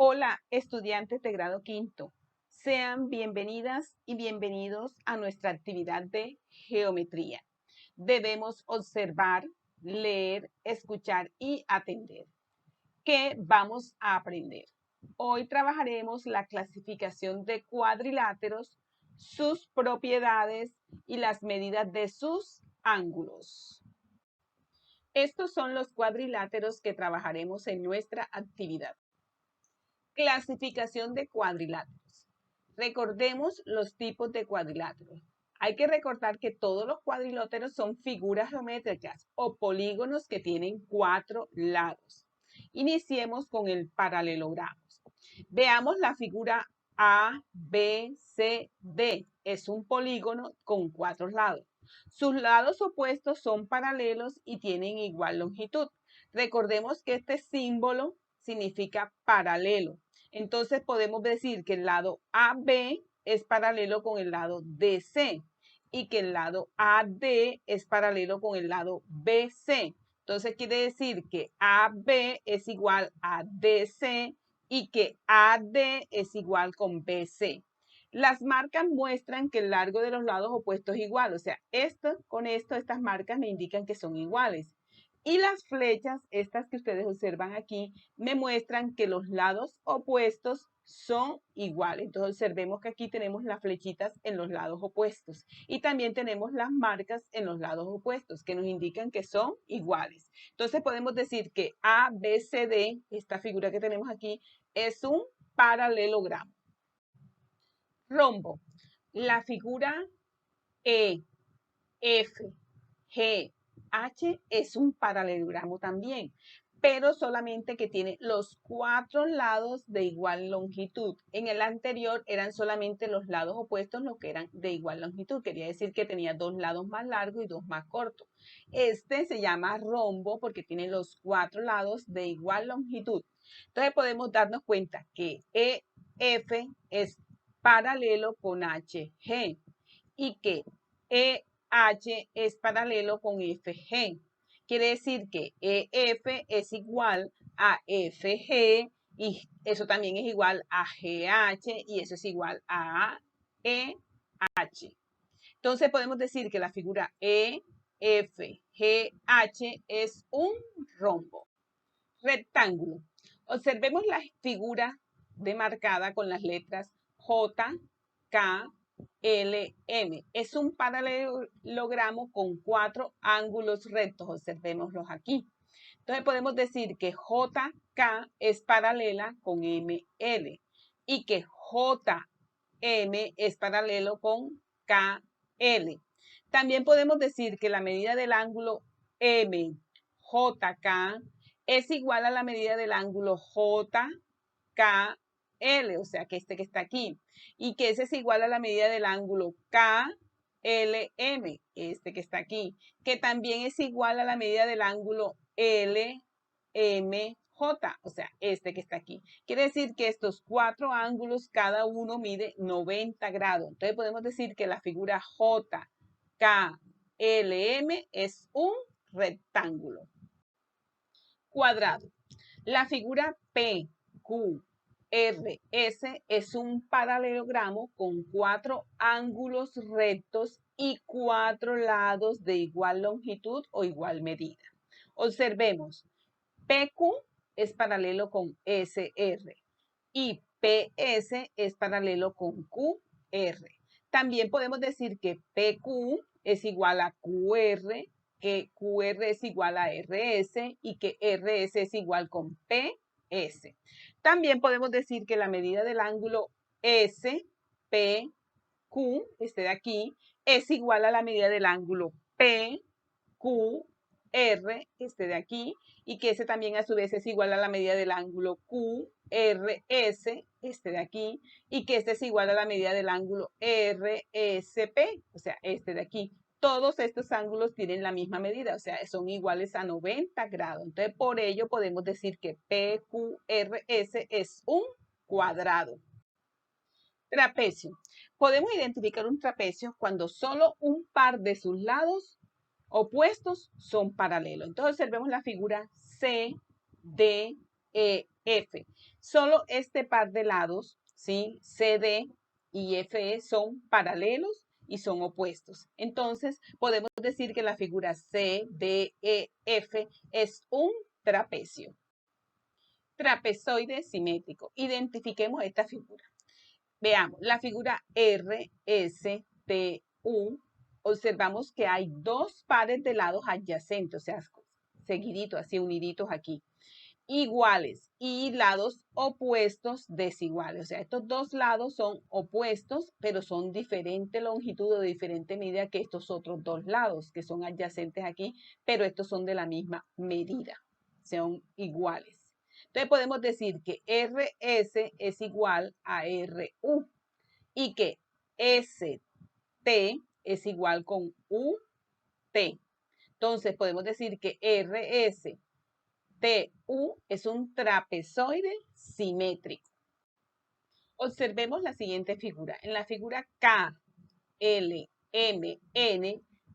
Hola, estudiantes de grado quinto. Sean bienvenidas y bienvenidos a nuestra actividad de geometría. Debemos observar, leer, escuchar y atender. ¿Qué vamos a aprender? Hoy trabajaremos la clasificación de cuadriláteros, sus propiedades y las medidas de sus ángulos. Estos son los cuadriláteros que trabajaremos en nuestra actividad. Clasificación de cuadriláteros. Recordemos los tipos de cuadriláteros. Hay que recordar que todos los cuadriláteros son figuras geométricas o polígonos que tienen 4 lados. Iniciemos con el paralelogramo. Veamos la figura A, B, C, D. Es un polígono con 4 lados. Sus lados opuestos son paralelos y tienen igual longitud. Recordemos que este símbolo significa paralelo. Entonces podemos decir que el lado AB es paralelo con el lado DC y que el lado AD es paralelo con el lado BC. Entonces quiere decir que AB es igual a DC y que AD es igual con BC. Las marcas muestran que el largo de los lados opuestos es igual, o sea, estas marcas me indican que son iguales. Y las flechas, estas que ustedes observan aquí, me muestran que los lados opuestos son iguales. Entonces observemos que aquí tenemos las flechitas en los lados opuestos y también tenemos las marcas en los lados opuestos que nos indican que son iguales. Entonces podemos decir que ABCD, esta figura que tenemos aquí, es un paralelogramo. Rombo. La figura E, F, G, H es un paralelogramo también, pero solamente que tiene los 4 lados de igual longitud. En el anterior eran solamente los lados opuestos los que eran de igual longitud. Quería decir que tenía 2 lados más largos y 2 más cortos. Este se llama rombo porque tiene los 4 lados de igual longitud. Entonces podemos darnos cuenta que EF es paralelo con HG y que EH es paralelo con FG. Quiere decir que EF es igual a FG y eso también es igual a GH y eso es igual a EH. Entonces podemos decir que la figura EFGH es un rombo. Rectángulo. Observemos la figura demarcada con las letras J, K, L, M. Es un paralelogramo con 4 ángulos rectos. Observémoslos aquí. Entonces podemos decir que JK es paralela con ML y que JM es paralelo con KL. También podemos decir que la medida del ángulo MJK es igual a la medida del ángulo JKL, o sea, que este que está aquí, y que ese es igual a la medida del ángulo KLM, este que está aquí, que también es igual a la medida del ángulo LMJ, o sea, este que está aquí. Quiere decir que estos 4 ángulos, cada uno mide 90 grados. Entonces podemos decir que la figura JKLM es un rectángulo. Cuadrado. La figura PQRS es un paralelogramo con 4 ángulos rectos y 4 lados de igual longitud o igual medida. Observemos, PQ es paralelo con SR y PS es paralelo con QR. También podemos decir que PQ es igual a QR, que QR es igual a RS y que RS es igual con PS. También podemos decir que la medida del ángulo SPQ, este de aquí, es igual a la medida del ángulo PQR, este de aquí, y que ese también a su vez es igual a la medida del ángulo QRS, este de aquí, y que este es igual a la medida del ángulo RSP, o sea, este de aquí. Todos estos ángulos tienen la misma medida, o sea, son iguales a 90 grados. Entonces, por ello podemos decir que PQRS es un cuadrado. Trapecio. Podemos identificar un trapecio cuando solo un par de sus lados opuestos son paralelos. Entonces observemos la figura C, D, E, F. Solo este par de lados, ¿sí? CD y FE son paralelos y son opuestos. Entonces, podemos decir que la figura CDEF es un trapecio. Trapezoide simétrico. Identifiquemos esta figura. Veamos, la figura RSTU, observamos que hay dos pares de lados adyacentes, o sea, seguiditos, así uniditos aquí, iguales, y lados opuestos desiguales. O sea, estos dos lados son opuestos, pero son diferente longitud o de diferente medida que estos otros dos lados, que son adyacentes aquí, pero estos son de la misma medida, son iguales. Entonces podemos decir que RS es igual a RU y que ST es igual con UT. Entonces podemos decir que RSTU es un trapezoide simétrico. Observemos la siguiente figura. En la figura KLMN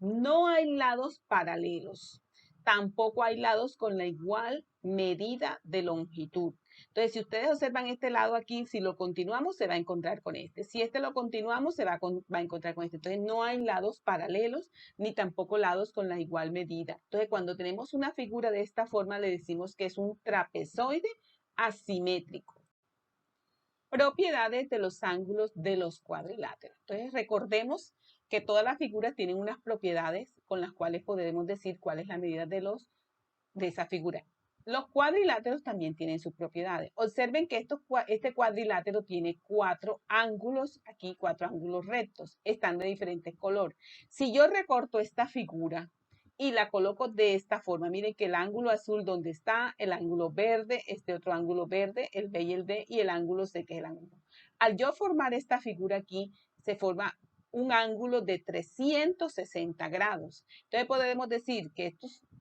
no hay lados paralelos. Tampoco hay lados con la igual medida de longitud. Entonces, si ustedes observan este lado aquí, si lo continuamos, se va a encontrar con este. Si este lo continuamos, se va a encontrar con este. Entonces, no hay lados paralelos, ni tampoco lados con la igual medida. Entonces, cuando tenemos una figura de esta forma, le decimos que es un trapezoide asimétrico. Propiedades de los ángulos de los cuadriláteros. Entonces, recordemos que todas las figuras tienen unas propiedades con las cuales podemos decir cuál es la medida de esa figura. Los cuadriláteros también tienen sus propiedades. Observen que este cuadrilátero tiene 4 ángulos, aquí 4 ángulos rectos, están de diferentes colores. Si yo recorto esta figura y la coloco de esta forma, miren que el ángulo azul donde está, el ángulo verde, este otro ángulo verde, el B y el D, y el ángulo C que es el ángulo. Al yo formar esta figura aquí, se forma un ángulo de 360 grados. Entonces podemos decir que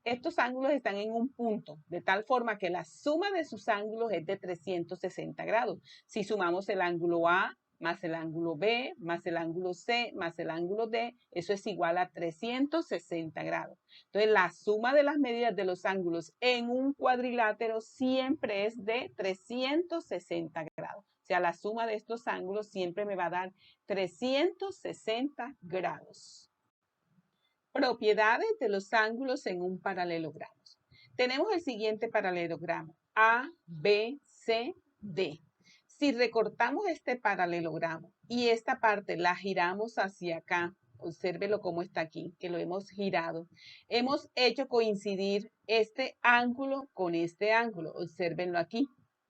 estos ángulos están en un punto, de tal forma que la suma de sus ángulos es de 360 grados. Si sumamos el ángulo A más el ángulo B, más el ángulo C, más el ángulo D, eso es igual a 360 grados. Entonces, la suma de las medidas de los ángulos en un cuadrilátero siempre es de 360 grados. O sea, la suma de estos ángulos siempre me va a dar 360 grados. Propiedades de los ángulos en un paralelogramo. Tenemos el siguiente paralelogramo, A, B, C, D. Si recortamos este paralelogramo y esta parte la giramos hacia acá, obsérvelo cómo está aquí, que lo hemos girado. Hemos hecho coincidir este ángulo con este ángulo, obsérvenlo aquí.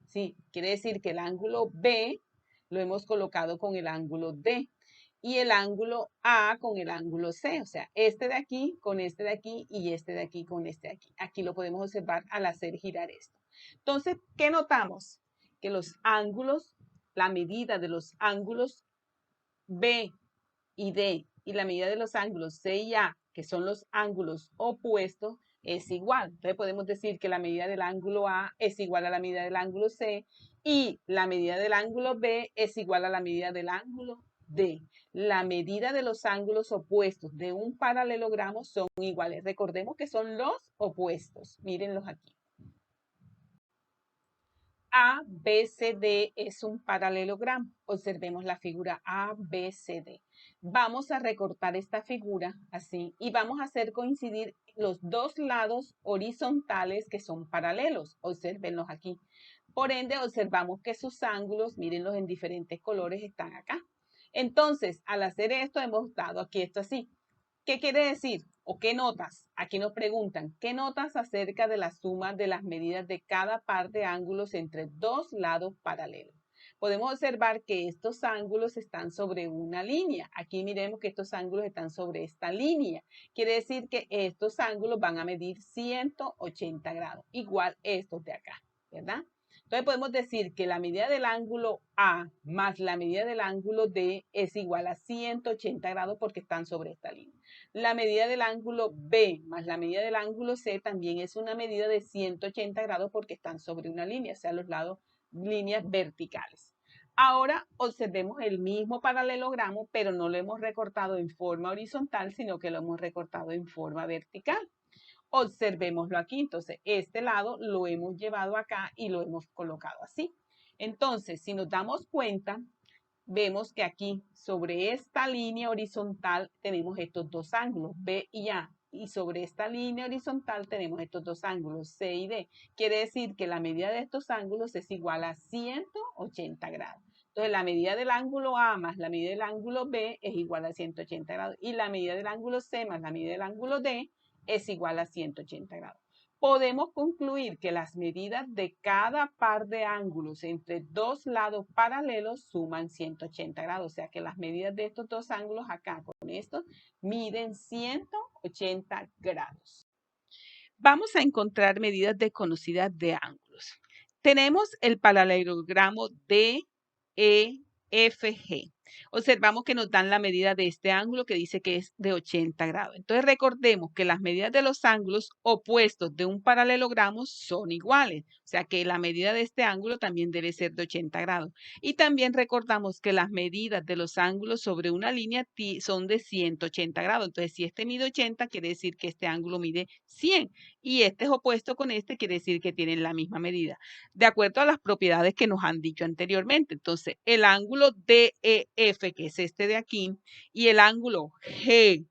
Sí, quiere decir que el ángulo B lo hemos colocado con el ángulo D y el ángulo A con el ángulo C, o sea, este de aquí con este de aquí y este de aquí con este de aquí. Aquí lo podemos observar al hacer girar esto. Entonces, ¿qué notamos? Que los ángulos, la medida de los ángulos B y D y la medida de los ángulos C y A, que son los ángulos opuestos, es igual. Entonces podemos decir que la medida del ángulo A es igual a la medida del ángulo C y la medida del ángulo B es igual a la medida del ángulo D. La medida de los ángulos opuestos de un paralelogramo son iguales. Recordemos que son los opuestos. Mírenlos aquí. ABCD es un paralelogramo. Observemos la figura ABCD. Vamos a recortar esta figura así y vamos a hacer coincidir los dos lados horizontales que son paralelos. Observenlos aquí. Por ende, observamos que sus ángulos, mírenlos en diferentes colores, están acá. Entonces, al hacer esto, hemos dado aquí esto así. ¿Qué quiere decir? ¿O qué notas? Aquí nos preguntan, ¿qué notas acerca de la suma de las medidas de cada par de ángulos entre dos lados paralelos? Podemos observar que estos ángulos están sobre una línea. Aquí miremos que estos ángulos están sobre esta línea. Quiere decir que estos ángulos van a medir 180 grados, igual estos de acá, ¿verdad? Entonces podemos decir que la medida del ángulo A más la medida del ángulo D es igual a 180 grados porque están sobre esta línea. La medida del ángulo B más la medida del ángulo C también es una medida de 180 grados porque están sobre una línea, o sea, los lados, líneas verticales. Ahora observemos el mismo paralelogramo, pero no lo hemos recortado en forma horizontal, sino que lo hemos recortado en forma vertical. Observémoslo aquí. Entonces, este lado lo hemos llevado acá y lo hemos colocado así. Entonces, si nos damos cuenta, vemos que aquí sobre esta línea horizontal tenemos estos dos ángulos, B y A. Y sobre esta línea horizontal tenemos estos dos ángulos, C y D. Quiere decir que la medida de estos ángulos es igual a 180 grados. Entonces, la medida del ángulo A más la medida del ángulo B es igual a 180 grados. Y la medida del ángulo C más la medida del ángulo D es igual a 180 grados. Podemos concluir que las medidas de cada par de ángulos entre dos lados paralelos suman 180 grados. O sea que las medidas de estos dos ángulos acá con estos miden 180 grados. Vamos a encontrar medidas desconocidas de ángulos. Tenemos el paralelogramo DEFG. Observamos que nos dan la medida de este ángulo que dice que es de 80 grados. Entonces recordemos que las medidas de los ángulos opuestos de un paralelogramo son iguales. O sea que la medida de este ángulo también debe ser de 80 grados. Y también recordamos que las medidas de los ángulos sobre una línea son de 180 grados. Entonces si este mide 80, quiere decir que este ángulo mide 100. Y este es opuesto con este, quiere decir que tienen la misma medida, de acuerdo a las propiedades que nos han dicho anteriormente. Entonces, el ángulo DEF, que es este de aquí, y el ángulo GDE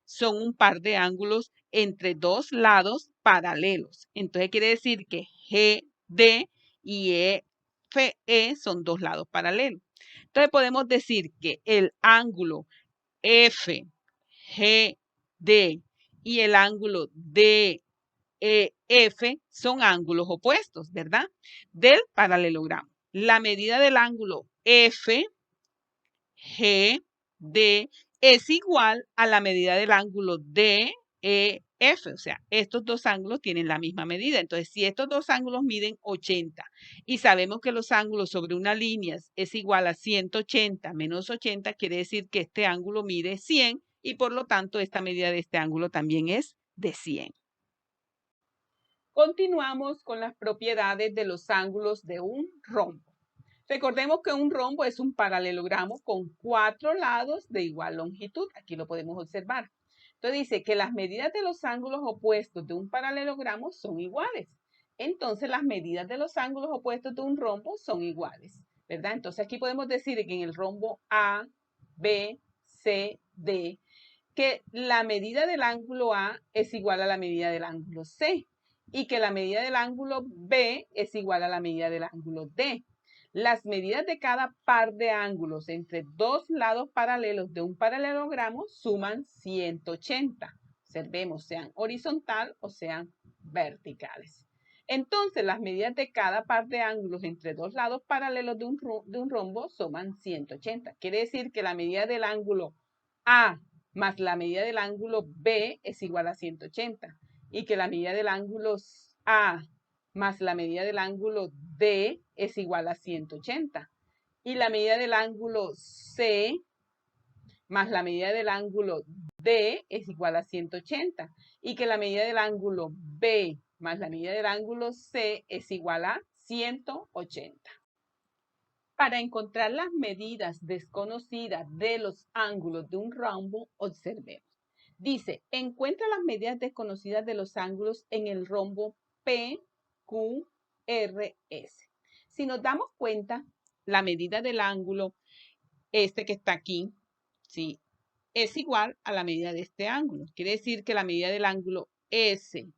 son un par de ángulos entre dos lados paralelos. Entonces, quiere decir que GD y EFE son dos lados paralelos. Entonces, podemos decir que el ángulo FGD y el ángulo DEF son ángulos opuestos, ¿verdad? Del paralelogramo. La medida del ángulo FGD es igual a la medida del ángulo DEF. O sea, estos dos ángulos tienen la misma medida. Entonces, si estos dos ángulos miden 80 y sabemos que los ángulos sobre una línea es igual a 180 menos 80, quiere decir que este ángulo mide 100 y por lo tanto esta medida de este ángulo también es de 100. Continuamos con las propiedades de los ángulos de un rombo. Recordemos que un rombo es un paralelogramo con 4 lados de igual longitud. Aquí lo podemos observar. Entonces dice que las medidas de los ángulos opuestos de un paralelogramo son iguales. Entonces las medidas de los ángulos opuestos de un rombo son iguales, ¿verdad? Entonces aquí podemos decir que en el rombo A, B, C, D, que la medida del ángulo A es igual a la medida del ángulo C y que la medida del ángulo B es igual a la medida del ángulo D. Las medidas de cada par de ángulos entre dos lados paralelos de un paralelogramo suman 180. Observemos, sean horizontal o sean verticales. Entonces, las medidas de cada par de ángulos entre dos lados paralelos de un rombo suman 180. Quiere decir que la medida del ángulo A más la medida del ángulo B es igual a 180 y que la medida del ángulo A más la medida del ángulo D es igual a 180 y la medida del ángulo C más la medida del ángulo D es igual a 180 y que la medida del ángulo B más la medida del ángulo C es igual a 180. Para encontrar las medidas desconocidas de los ángulos de un rombo, observemos. Dice, encuentra las medidas desconocidas de los ángulos en el rombo PQRS. Si nos damos cuenta, la medida del ángulo, este que está aquí, ¿sí?, es igual a la medida de este ángulo. Quiere decir que la medida del ángulo SPQ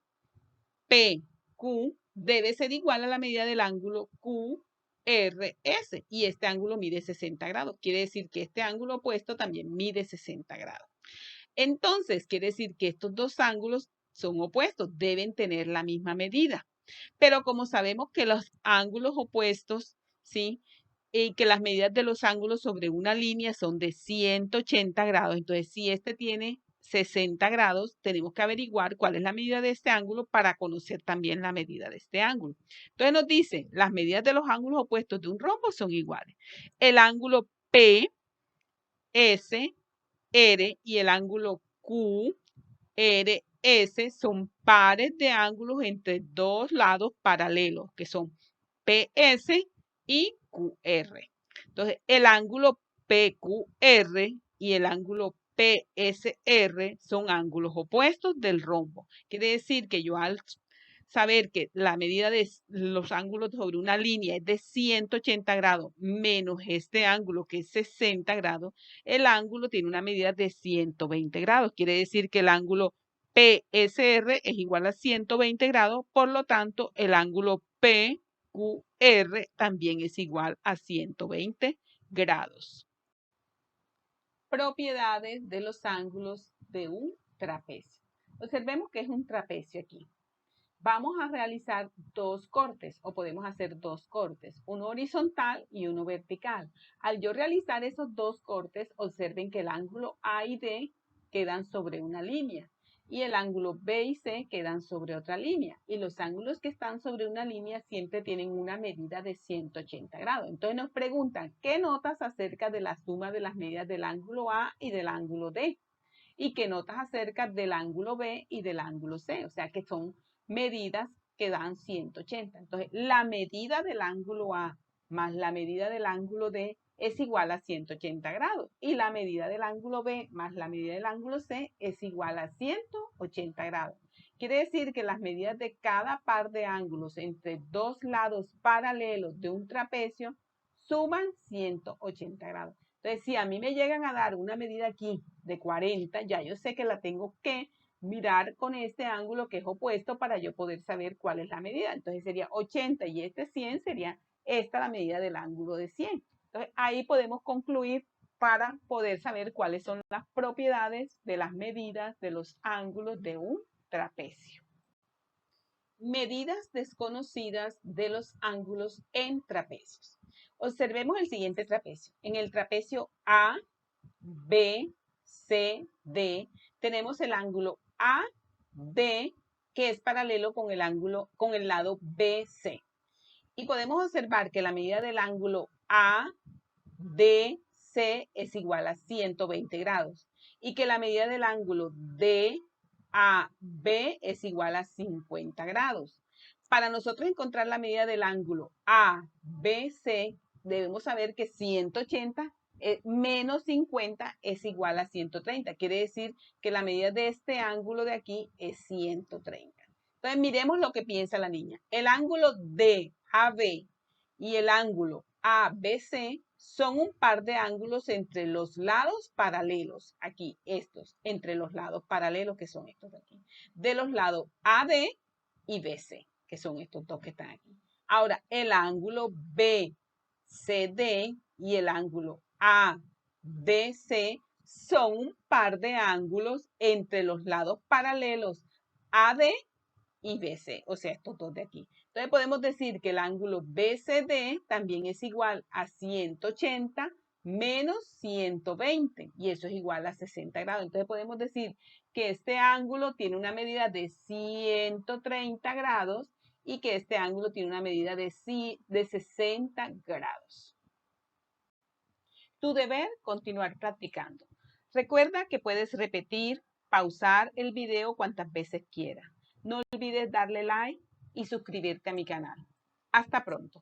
debe ser igual a la medida del ángulo QRS y este ángulo mide 60 grados. Quiere decir que este ángulo opuesto también mide 60 grados. Entonces, quiere decir que estos dos ángulos son opuestos, deben tener la misma medida. Pero como sabemos que los ángulos opuestos, ¿sí?, y que las medidas de los ángulos sobre una línea son de 180 grados, entonces si este tiene 60 grados, tenemos que averiguar cuál es la medida de este ángulo para conocer también la medida de este ángulo. Entonces nos dice, las medidas de los ángulos opuestos de un rombo son iguales. El ángulo P, S, R y el ángulo Q, R, S son pares de ángulos entre dos lados paralelos, que son PS y QR. Entonces, el ángulo PQR y el ángulo PSR son ángulos opuestos del rombo. Quiere decir que yo al saber que la medida de los ángulos sobre una línea es de 180 grados menos este ángulo que es 60 grados, el ángulo tiene una medida de 120 grados. Quiere decir que el ángulo PSR es igual a 120 grados, por lo tanto, el ángulo PQR también es igual a 120 grados. Propiedades de los ángulos de un trapecio. Observemos que es un trapecio aquí. Vamos a realizar dos cortes o podemos hacer dos cortes, uno horizontal y uno vertical. Al yo realizar esos dos cortes, observen que el ángulo A y D quedan sobre una línea y el ángulo B y C quedan sobre otra línea. Y los ángulos que están sobre una línea siempre tienen una medida de 180 grados. Entonces nos preguntan, ¿qué notas acerca de la suma de las medidas del ángulo A y del ángulo D? Y qué notas acerca del ángulo B y del ángulo C, o sea que son medidas que dan 180. Entonces, la medida del ángulo A más la medida del ángulo D es igual a 180 grados. Y la medida del ángulo B más la medida del ángulo C es igual a 180 grados. Quiere decir que las medidas de cada par de ángulos entre dos lados paralelos de un trapecio suman 180 grados. Entonces, si a mí me llegan a dar una medida aquí de 40, ya yo sé que la tengo que mirar con este ángulo que es opuesto para yo poder saber cuál es la medida. Entonces sería 80 y este 100 sería esta la medida del ángulo de 100. Entonces ahí podemos concluir para poder saber cuáles son las propiedades de las medidas de los ángulos de un trapecio. Medidas desconocidas de los ángulos en trapecios. Observemos el siguiente trapecio. En el trapecio A, B, C, D, tenemos el ángulo AD que es paralelo con el ángulo, con el lado BC. Y podemos observar que la medida del ángulo ADC es igual a 120 grados y que la medida del ángulo DAB es igual a 50 grados. Para nosotros encontrar la medida del ángulo ABC, debemos saber que 180 menos 50 es igual a 130. Quiere decir que la medida de este ángulo de aquí es 130. Entonces, miremos lo que piensa la niña. El ángulo DAB y el ángulo ABC son un par de ángulos entre los lados paralelos. Aquí, estos, entre los lados paralelos, que son estos de aquí. De los lados AD y BC, que son estos dos que están aquí. Ahora, el ángulo BCD y el ángulo ADC son un par de ángulos entre los lados paralelos AD y BC, o sea, estos dos de aquí. Entonces podemos decir que el ángulo BCD también es igual a 180 menos 120 y eso es igual a 60 grados. Entonces podemos decir que este ángulo tiene una medida de 130 grados y que este ángulo tiene una medida de 60 grados. Tu deber, continuar practicando. Recuerda que puedes repetir, pausar el video cuantas veces quieras. No olvides darle like y suscribirte a mi canal. Hasta pronto.